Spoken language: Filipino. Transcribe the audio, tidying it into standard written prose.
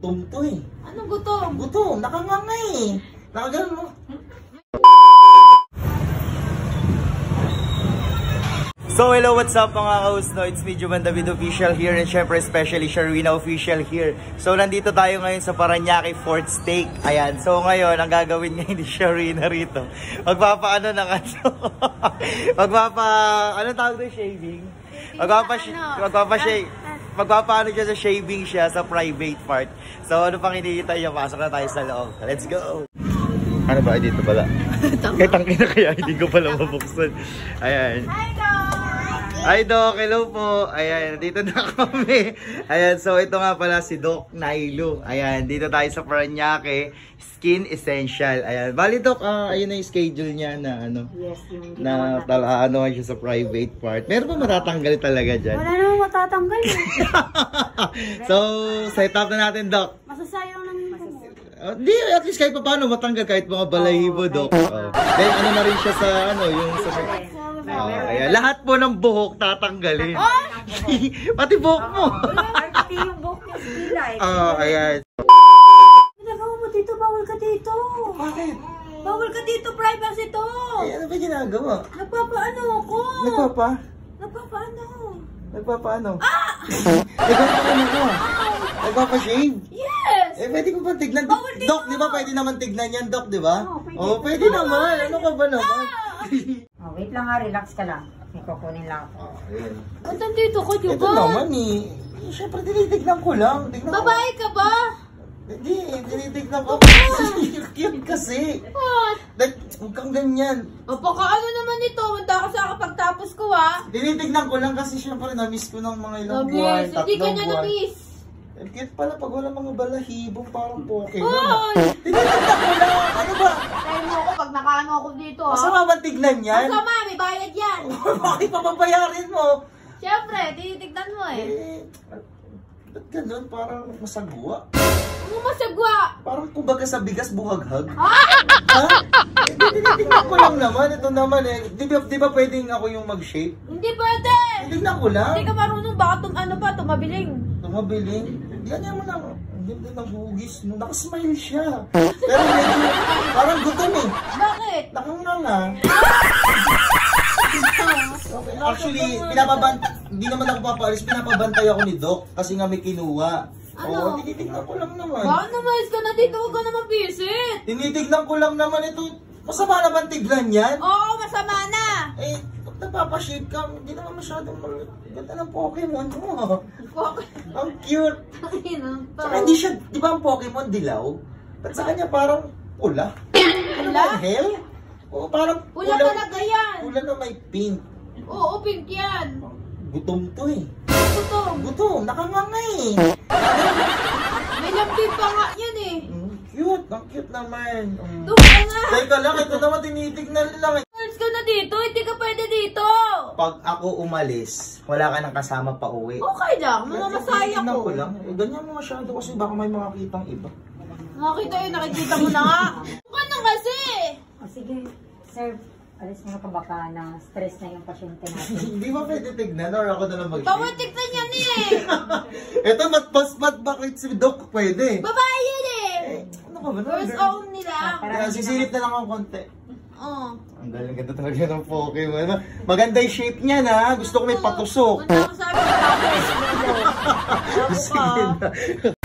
Gutom to eh. Anong gutom? Gutom, nakanganga eh. Nakaganon mo. So hello, what's up mga ka-host? No, it's me, Juban David Official here, and syempre especially Sharwina Official here. So nandito tayo ngayon sa Paranaque Fourth Stake. Ayan, so ngayon ang gagawin ngayon ni Sharwina rito, magpapaano na ano? ano tawag doon? Shaving? Magpapaano siya sa shaving siya sa private part. So ano pang hinihintay niya? Pasok na tayo sa loob. Let's go! Ano ba? Dito pala. Kahit ang kina kaya hindi ko pala mabuksan. Ayan. Hi Doc, hello po. Ayan, dito na kami. Ayan, so ito nga pala si Doc Nailo. Ayan, dito tayo sa Paranaque Skin Essential. Ayan, bali Doc, ayun na yung schedule niya na ano. Yes, yung na ano siya sa private part. Meron ba matatanggal talaga dyan? wala naman matatanggal eh. So, set up na natin Doc. Masasayang lang yung Di, at least kahit pa paano matanggal kahit mga balahibo Doc. Then ano na rin siya sa ano, yung sa ayan, lahat po ng buhok tatanggalin. Pati buhok mo. Pati yung buhok niya stilay. Ayan. Ginagawa mo dito, bawal ka dito. Bakit? Bawal ka dito, privacy to. Ano ba ginagawa? Nagpapaano ako. Nagpapaano? Nagpapaano ko? Nagpapashave? Yes! Eh, pwede ko ba tignan? Doc, di ba pwede naman tignan yan, Doc, di ba? Oo, pwede naman. Ano ka ba naman? Wait lang ha, relax ka lang. May kukunin lang ako. Ayan. Ba't nandito ko, Ito Juba? naman eh. Siyempre, tinitignan ko lang. Babae ka ba? Hindi, tinitignan ko. Cute kasi. What? Huwag kang ganyan. O baka ano naman ito, manda ka sa kapagtapos ko ha? Tinitignan ko lang kasi siyempre na-miss ko ng mga ilang buwan, Namiss, hindi ka tatlong niya buwan. namiss. Cute pala pag wala mga balahibong parang Pokemon. Hoy! Tinitignan ko lang. Ano ba? Try mo ako pag nakaano ako dito ha? Masama ba tignan yan? Masama, may bayad yan. Bakit pa babayarin mo? Siyempre, tinitignan mo eh. Ba't ganun? Parang masagwa. Ano masagwa? Parang kumbaga sa bigas buhaghag. Ha? Ha? Tinitignan ko lang naman. Ito naman eh. Di ba pwedeng ako yung mag-shape? Hindi pwede. Tinitignan ko lang. Hindi ka marunong, baka tumabiling. Tumabiling? Ganyan mo lang. Ang ganda ng hugis mo. Nakasmile siya. Pero medyo parang gutom eh. Bakit? Nakanganga. Okay. Actually, hindi naman ako papalis. Pinapabantay ako ni Doc kasi nga may kinuha. Ano? Oo, tinitignan ko lang naman. Baka naman ka na dito, huwag ka naman visit. Tinitignan ko lang naman ito. Masama naman tignan yan. Oo, masama na. Eh, pag napapashave ka, hindi naman masyadong ganda ng Pokemon mo. Ang cute. Saka hindi siya, di ba ang Pokemon dilaw? At sa kanya parang pula. Ano ba ang hell? Oo, parang Pula talaga yan. Pula na may pink. Oo, pink yan. Gutom to eh. Gutom. Nakanganga eh. May lambing pa nga yan eh. Cute, ang cute naman. Doon ka nga. Teka lang, ito naman tinitignan lang eh. Girls ka na dito, hindi ka pwede dito. Pag ako umalis, wala ka nang kasama pa uwi. Okay lang, mamamasaya Tinitignan ko. ko lang. Eh, ganyan mo masyado kasi baka may makakitang iba. Nakita mo na nga. Bukan na kasi. O sige, sir, alis mo na ka baka na stress na yung pasyente natin. Hindi ba pwede tignan or ako na lang mag-shape? Pawatik na yan eh. Ito, bakit si Doc pwede? Babae yan eh. Ano ka ba? First own nila. Sisilip na lang ang konti. Oo. Ang galing ganda talaga ng Pokemon. Maganda yung shape niya na. Gusto ko may patusok. Punta ko sabi ko tapos. Sige na.